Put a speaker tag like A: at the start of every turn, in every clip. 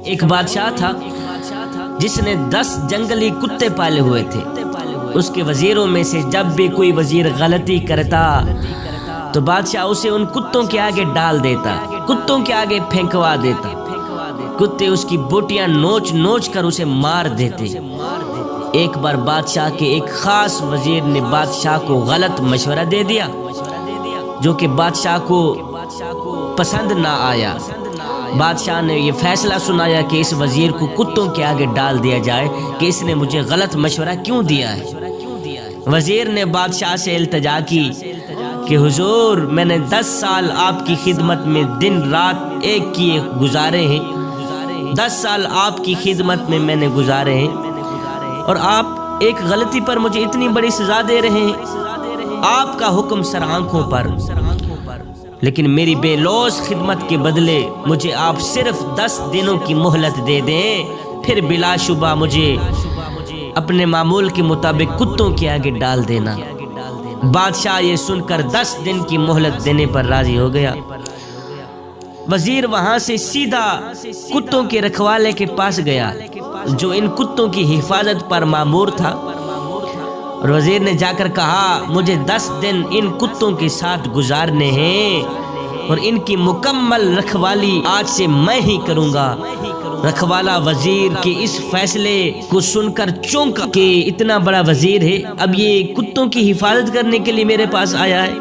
A: ایک بادشاہ تھا جس نے 10 جنگلی کتے پالے ہوئے تھے۔ اس کے وزیروں میں سے جب بھی کوئی وزیر غلطی کرتا تو بادشاہ اسے ان کتوں کے آگے ڈال دیتا، کتوں کے آگے پھینکوا دیتا۔ کتے اس کی بوٹیاں نوچ نوچ کر اسے مار دیتے۔ ایک بار بادشاہ کے ایک خاص وزیر نے بادشاہ کو غلط مشورہ دے دیا جو کہ بادشاہ کو پسند نہ آیا۔ بادشاہ نے یہ فیصلہ سنایا کہ اس وزیر کو کتوں کے آگے ڈال دیا جائے کہ اس نے مجھے غلط مشورہ کیوں دیا ہے۔ وزیر نے بادشاہ سے التجا کی کہ حضور، میں نے 10 سال آپ کی خدمت میں دن رات ایک کیے گزارے ہیں، 10 سال آپ کی خدمت میں نے گزارے ہیں، اور آپ ایک غلطی پر مجھے اتنی بڑی سزا دے رہے ہیں۔ آپ کا حکم سر آنکھوں پر، لیکن میری بے لوث خدمت کے بدلے مجھے آپ صرف 10 دنوں کی مہلت دے دیں، پھر بلا شبہ مجھے اپنے معمول کے مطابق کتوں کے آگے ڈال دینا۔ بادشاہ یہ سن کر 10 دن کی مہلت دینے پر راضی ہو گیا۔ وزیر وہاں سے سیدھا کتوں کے رکھوالے کے پاس گیا جو ان کتوں کی حفاظت پر مامور تھا، اور وزیر نے جا کر کہا، مجھے 10 دن ان کتوں کے ساتھ گزارنے ہیں اور ان کی مکمل رکھوالی آج سے میں ہی کروں گا۔ رکھوالا وزیر کے اس فیصلے کو سن کر چونکا کہ اتنا بڑا وزیر ہے، اب یہ کتوں کی حفاظت کرنے کے لیے میرے پاس آیا ہے۔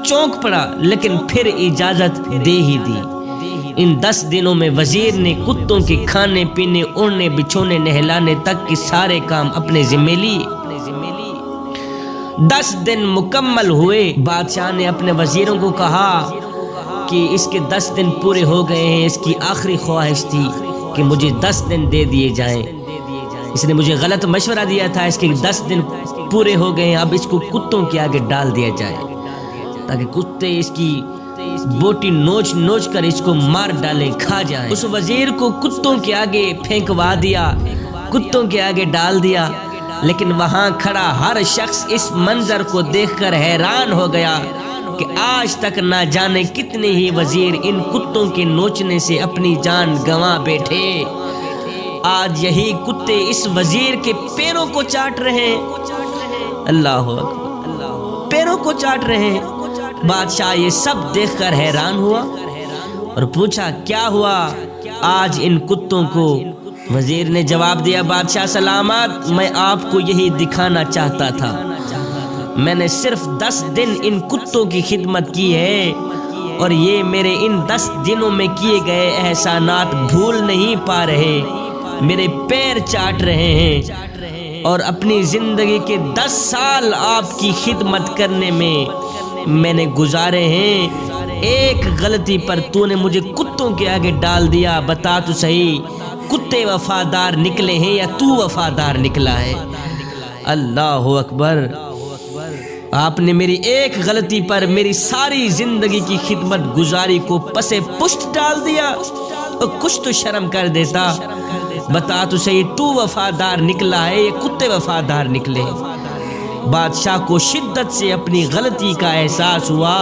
A: چونک پڑا، لیکن پھر اجازت دے ہی دی۔ ان 10 دنوں میں وزیر نے کتوں کے کھانے پینے، اڑنے بچھونے، نہلانے تک کے سارے کام اپنے ذمہ لیے۔ 10 دن مکمل ہوئے۔ بادشاہ نے اپنے وزیروں کو کہا کہ اس کے 10 دن پورے ہو گئے ہیں۔ اس کی آخری خواہش تھی کہ مجھے 10 دن دے دیے جائیں۔ اس نے مجھے غلط مشورہ دیا تھا، اس کے 10 دن پورے ہو گئے ہیں، اب اس کو کتوں کے آگے ڈال دیا جائے تاکہ کتے اس کی بوٹی نوچ نوچ کر اس کو مار ڈالیں، کھا جائیں۔ اس وزیر کو کتوں کے آگے پھینکوا دیا، کتوں کے آگے ڈال دیا، لیکن وہاں کھڑا ہر شخص اس منظر کو دیکھ کر حیران ہو گیا کہ آج تک نہ جانے کتنے ہی وزیر ان کتوں کے نوچنے سے اپنی جان گنوا بیٹھے۔ آج یہی کتے اس وزیر کے پیروں کو چاٹ رہے ہیں۔ اللہ اکبر، پیروں کو چاٹ رہے ہیں۔ بادشاہ یہ سب دیکھ کر حیران ہوا اور پوچھا، کیا ہوا آج ان کتوں کو؟ وزیر نے جواب دیا، بادشاہ سلامت، میں آپ کو یہی دکھانا چاہتا تھا، میں نے صرف 10 دن ان کتوں کی خدمت کی ہے اور یہ میرے ان 10 دنوں میں کیے گئے احسانات بھول نہیں پا رہے، میرے پیر چاٹ رہے ہیں، اور اپنی زندگی کے 10 سال آپ کی خدمت کرنے میں نے گزارے ہیں۔ ایک غلطی پر تو نے مجھے کتوں کے آگے ڈال دیا، بتا تو صحیح، کتے وفادار نکلے ہیں یا تو وفادار نکلا ہے؟ اللہ اکبر، آپ نے میری ایک غلطی پر میری ساری زندگی کی خدمت گزاری کو پسے پشت ڈال دیا، اور کچھ تو شرم کر دیتا، بتا تو صحیح، تو وفادار نکلا ہے یا کتے وفادار نکلے؟ بادشاہ کو شدت سے اپنی غلطی کا احساس ہوا۔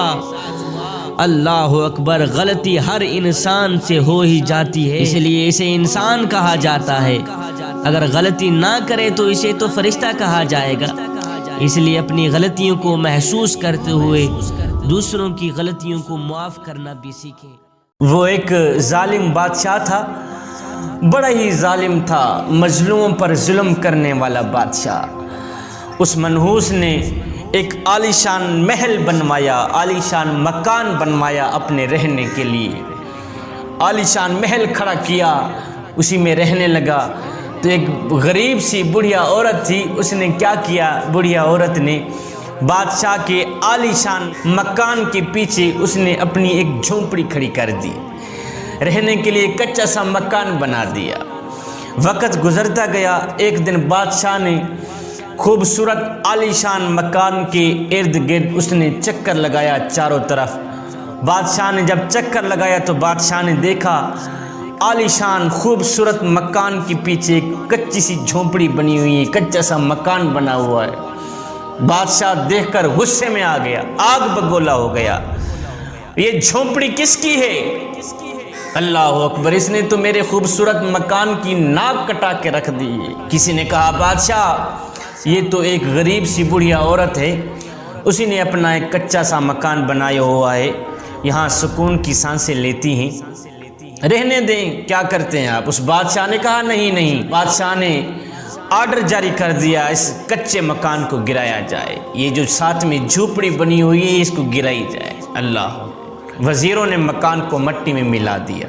A: اللہ اکبر، غلطی ہر انسان سے ہو ہی جاتی ہے، اس لیے اسے انسان کہا جاتا ہے۔ اگر غلطی نہ کرے تو اسے تو فرشتہ کہا جائے گا۔ اس لیے اپنی غلطیوں کو محسوس کرتے ہوئے دوسروں کی غلطیوں کو معاف کرنا بھی سیکھیں۔
B: وہ ایک ظالم بادشاہ تھا، بڑا ہی ظالم تھا، مظلوموں پر ظلم کرنے والا بادشاہ۔ اس منحوس نے ایک عالیشان محل بنوایا، عالیشان مکان بنوایا اپنے رہنے کے لیے۔ عالیشان محل کھڑا کیا، اسی میں رہنے لگا۔ تو ایک غریب سی بڑھیا عورت تھی، اس نے کیا کیا، بڑھیا عورت نے بادشاہ کے عالیشان مکان کے پیچھے اس نے اپنی ایک جھونپڑی کھڑی کر دی، رہنے کے لیے کچا سا مکان بنا دیا۔ وقت گزرتا گیا، ایک دن بادشاہ نے خوبصورت عالیشان مکان کے ارد گرد اس نے چکر لگایا چاروں طرف۔ بادشاہ نے جب چکر لگایا تو بادشاہ نے دیکھا عالیشان خوبصورت مکان کے پیچھے ایک کچی سی جھونپڑی بنی ہوئی ہے، کچا سا مکان بنا ہوا ہے۔ بادشاہ دیکھ کر غصے میں آ گیا، آگ بگولا ہو گیا۔ یہ جھونپڑی کس کی ہے؟ اللہ اکبر، اس نے تو میرے خوبصورت مکان کی ناک کٹا کے رکھ دی۔ کسی نے کہا بادشاہ یہ تو ایک غریب سی بڑھیا عورت ہے، اسی نے اپنا ایک کچا سا مکان بنایا ہوا ہے، یہاں سکون کی سانسیں لیتی ہیں، رہنے دیں، کیا کرتے ہیں آپ؟ اس بادشاہ نے کہا نہیں، بادشاہ نے آرڈر جاری کر دیا اس کچے مکان کو گرایا جائے، یہ جو ساتھ میں جھوپڑی بنی ہوئی ہے اس کو گرائی جائے۔ اللہ، وزیروں نے مکان کو مٹی میں ملا دیا،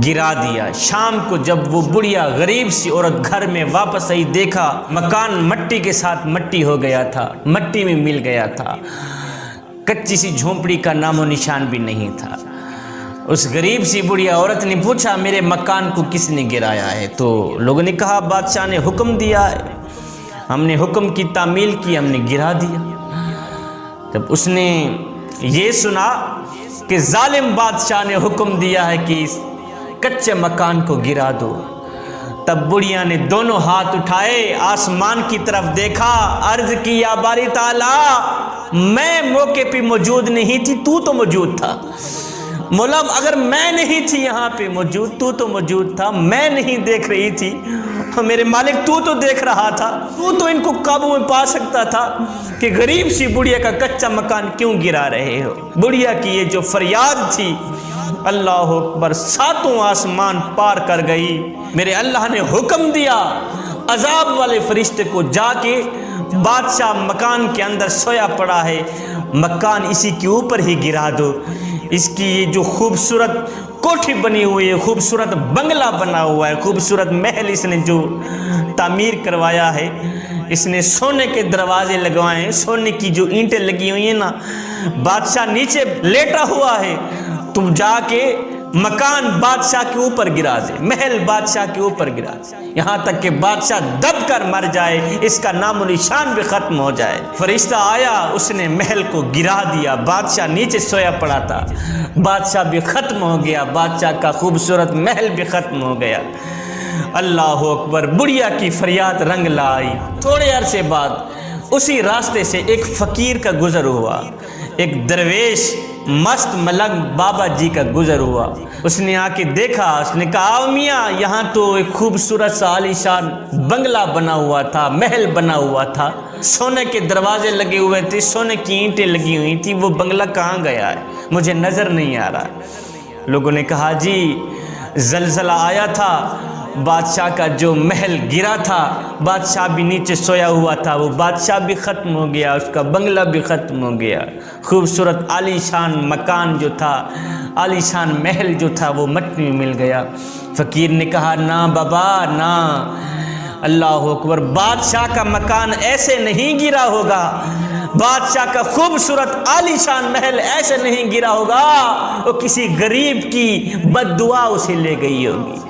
B: گرا دیا۔ شام کو جب وہ بڑھیا غریب سی عورت گھر میں واپس آئی، دیکھا مکان مٹی کے ساتھ مٹی ہو گیا تھا، مٹی میں مل گیا تھا، کچی سی جھونپڑی کا نام و نشان بھی نہیں تھا۔ اس غریب سی بڑھیا عورت نے پوچھا میرے مکان کو کس نے گرایا ہے؟ تو لوگوں نے کہا بادشاہ نے حکم دیا ہے، ہم نے حکم کی تعمیل کی، ہم نے گرا دیا۔ جب اس نے یہ سنا کہ ظالم بادشاہ نے حکم دیا ہے کہ اس کچے مکان کو گرا دو، تب بڑھیا نے دونوں ہاتھ اٹھائے، آسمان کی طرف دیکھا، عرض کی یا باری تعالی، میں موقع پہ موجود نہیں تھی، تو تو موجود تھا۔ مولا اگر میں نہیں تھی یہاں پہ موجود، تو موجود تھا، میں نہیں دیکھ رہی تھی، میرے مالک تو دیکھ رہا تھا، تو ان کو قابو میں پا سکتا تھا کہ غریب سی بڑھیا کا کچا مکان کیوں گرا رہے ہو۔ بڑھیا کی یہ جو فریاد تھی، اللہ اکبر، ساتوں آسمان پار کر گئی۔ میرے اللہ نے حکم دیا عذاب والے فرشتے کو، جا کے بادشاہ مکان کے اندر سویا پڑا ہے، مکان اسی کے اوپر ہی گرا دو، اس کی یہ جو خوبصورت کوٹھی بنی ہوئی ہے، خوبصورت بنگلہ بنا ہوا ہے، خوبصورت محل اس نے جو تعمیر کروایا ہے، اس نے سونے کے دروازے لگوائے ہیں، سونے کی جو اینٹیں لگی ہوئی ہیں نا، بادشاہ نیچے لیٹا ہوا ہے، تم جا کے مکان بادشاہ کے اوپر گرا دے، محل بادشاہ کے اوپر گرا دے، یہاں تک کہ بادشاہ دب کر مر جائے، اس کا نام و نشان بھی ختم ہو جائے۔ فرشتہ آیا، اس نے محل کو گرا دیا، بادشاہ نیچے سویا پڑا تھا، بادشاہ بھی ختم ہو گیا، بادشاہ کا خوبصورت محل بھی ختم ہو گیا۔ اللہ اکبر، بڑھیا کی فریاد رنگ لائی۔ تھوڑے عرصے بعد اسی راستے سے ایک فقیر کا گزر ہوا، ایک درویش مست ملنگ بابا جی کا گزر ہوا۔ اس نے آ کے دیکھا، اس نے کہا میاں یہاں تو ایک خوبصورت سا عالیشان بنگلہ بنا ہوا تھا، محل بنا ہوا تھا، سونے کے دروازے لگے ہوئے تھے، سونے کی اینٹیں لگی ہوئی تھی، وہ بنگلہ کہاں گیا ہے؟ مجھے نظر نہیں آ رہا۔ لوگوں نے کہا جی زلزلہ آیا تھا، بادشاہ کا جو محل گرا تھا، بادشاہ بھی نیچے سویا ہوا تھا، وہ بادشاہ بھی ختم ہو گیا، اس کا بنگلہ بھی ختم ہو گیا، خوبصورت عالی شان مکان جو تھا، عالی شان محل جو تھا، وہ مٹی میں مل گیا۔ فقیر نے کہا نا بابا نا، اللہ اکبر، بادشاہ کا مکان ایسے نہیں گرا ہوگا، بادشاہ کا خوبصورت عالی شان محل ایسے نہیں گرا ہوگا، وہ کسی غریب کی بد دعا اسے لے گئی ہوگی۔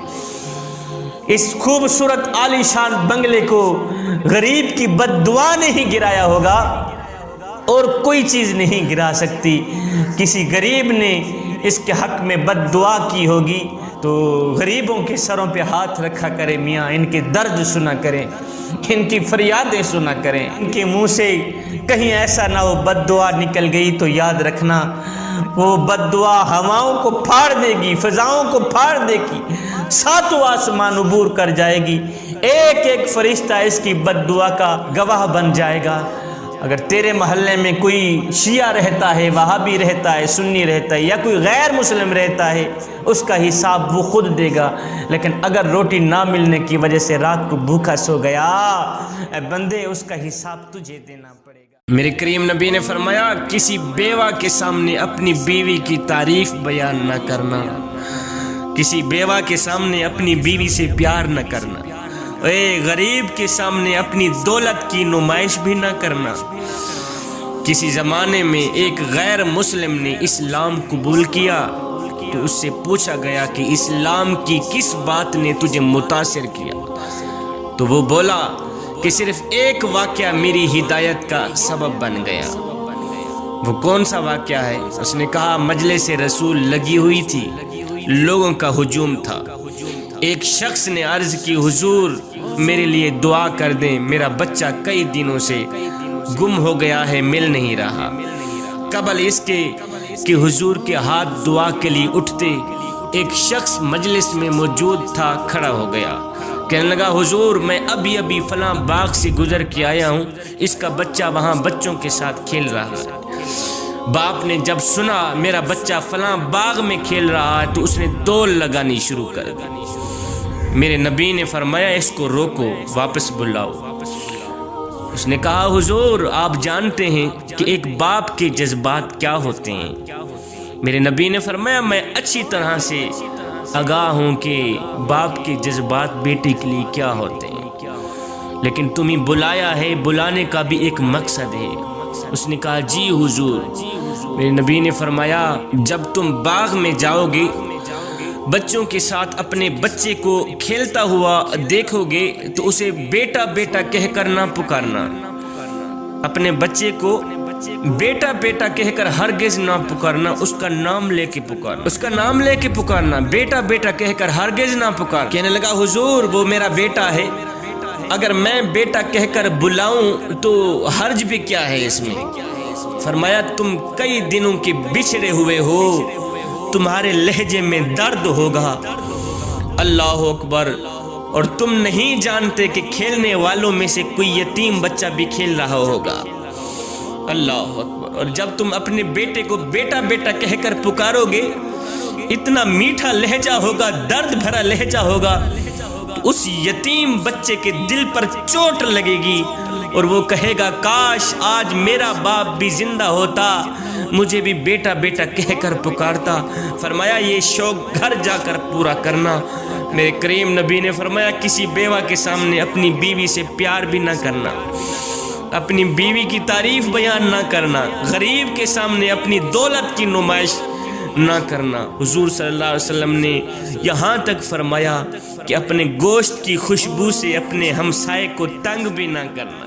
B: اس خوبصورت عالی شان بنگلے کو غریب کی بد دعا نہیں گرایا ہوگا، اور کوئی چیز نہیں گرا سکتی۔ کسی غریب نے اس کے حق میں بد دعا کی ہوگی، تو غریبوں کے سروں پہ ہاتھ رکھا کرے میاں، ان کے درد سنا کریں، ان کی فریادیں سنا کریں، ان کے منہ سے کہیں ایسا نہ ہو بد دعا نکل گئی تو یاد رکھنا وہ بد دعا ہواؤں کو پھاڑ دے گی، فضاؤں کو پھاڑ دے گی، ساتوں آسمان عبور کر جائے گی، ایک ایک فرشتہ اس کی بد دعا کا گواہ بن جائے گا۔ اگر تیرے محلے میں کوئی شیعہ رہتا ہے، وہابی رہتا ہے، سنی رہتا ہے، یا کوئی غیر مسلم رہتا ہے، اس کا حساب وہ خود دے گا، لیکن اگر روٹی نہ ملنے کی وجہ سے رات کو بھوکا سو گیا، اے بندے اس کا حساب تجھے دینا پڑے گا۔
A: میرے کریم نبی نے فرمایا کسی بیوہ کے سامنے اپنی بیوی کی تعریف بیان نہ کرنا، کسی بیوہ کے سامنے اپنی بیوی سے پیار نہ کرنا، اے غریب کے سامنے اپنی دولت کی نمائش بھی نہ کرنا۔ کسی زمانے میں ایک غیر مسلم نے اسلام قبول کیا تو اس سے پوچھا گیا کہ اسلام کی کس بات نے تجھے متاثر کیا؟ تو وہ بولا کہ صرف ایک واقعہ میری ہدایت کا سبب بن گیا۔ وہ کون سا واقعہ ہے؟ اس نے کہا مجلس رسول لگی ہوئی تھی، لوگوں کا ہجوم تھا، ایک شخص نے عرض کی حضور میرے لیے دعا کر دیں، میرا بچہ کئی دنوں سے گم ہو گیا ہے، مل نہیں رہا۔ قبل اس کے کہ حضور کے ہاتھ دعا کے لیے اٹھتے،
B: ایک شخص مجلس میں موجود تھا کھڑا ہو گیا، کہنے لگا حضور میں ابھی فلاں باغ سے گزر کے آیا ہوں، اس کا بچہ وہاں بچوں کے ساتھ کھیل رہا ہے۔ باپ نے جب سنا میرا بچہ فلاں باغ میں کھیل رہا ہے تو اس نے دوڑ لگانی شروع کر دی۔ میرے نبی نے فرمایا اس کو روکو، واپس بلاؤ۔ اس نے کہا حضور آپ جانتے ہیں کہ ایک باپ کے جذبات کیا ہوتے ہیں؟ میرے نبی نے فرمایا میں اچھی طرح سے آگاہ ہوں کہ باپ کے جذبات بیٹے کے لیے کیا ہوتے ہیں، لیکن تمہیں بلایا ہے، بلانے کا بھی ایک مقصد ہے۔ اس نے کہا جی حضور۔ میرے نبی نے فرمایا جب تم باغ میں جاؤ گے، بچوں کے ساتھ اپنے بچے کو کھیلتا ہوا دیکھو گے تو اسے بیٹا بیٹا کہہ کر نہ پکارنا، اپنے بچے کو بیٹا بیٹا کہہ کر ہرگز نہ پکارنا، اس کا نام لے کے پکارنا، اس کا نام لے کے پکارنا، بیٹا بیٹا کہہ کر ہرگز نہ پکار۔ کہنے لگا حضور وہ میرا بیٹا ہے، اگر میں بیٹا کہہ کر بلاؤں تو حرج بھی کیا ہے اس میں؟ فرمایا تم کئی دنوں کے بچھڑے ہوئے ہو، تمہارے لہجے میں درد ہوگا، اللہ اکبر، اور تم نہیں جانتے کہ کھیلنے والوں میں سے کوئی یتیم بچہ بھی کھیل رہا ہوگا، اللہ اکبر۔ اور جب تم اپنے بیٹے کو بیٹا بیٹا کہہ کر پکارو گے، اتنا میٹھا لہجہ ہوگا، درد بھرا لہجہ ہوگا، تو اس یتیم بچے کے دل پر چوٹ لگے گی اور وہ کہے گا کاش آج میرا باپ بھی زندہ ہوتا، مجھے بھی بیٹا بیٹا کہہ کر پکارتا۔ فرمایا یہ شوق گھر جا کر پورا کرنا۔ میرے کریم نبی نے فرمایا کسی بیوہ کے سامنے اپنی بیوی سے پیار بھی نہ کرنا، اپنی بیوی کی تعریف بیان نہ کرنا، غریب کے سامنے اپنی دولت کی نمائش نہ کرنا۔ حضور صلی اللہ علیہ وسلم نے یہاں تک فرمایا کہ اپنے گوشت کی خوشبو سے اپنے ہمسائے کو تنگ بھی نہ کرنا۔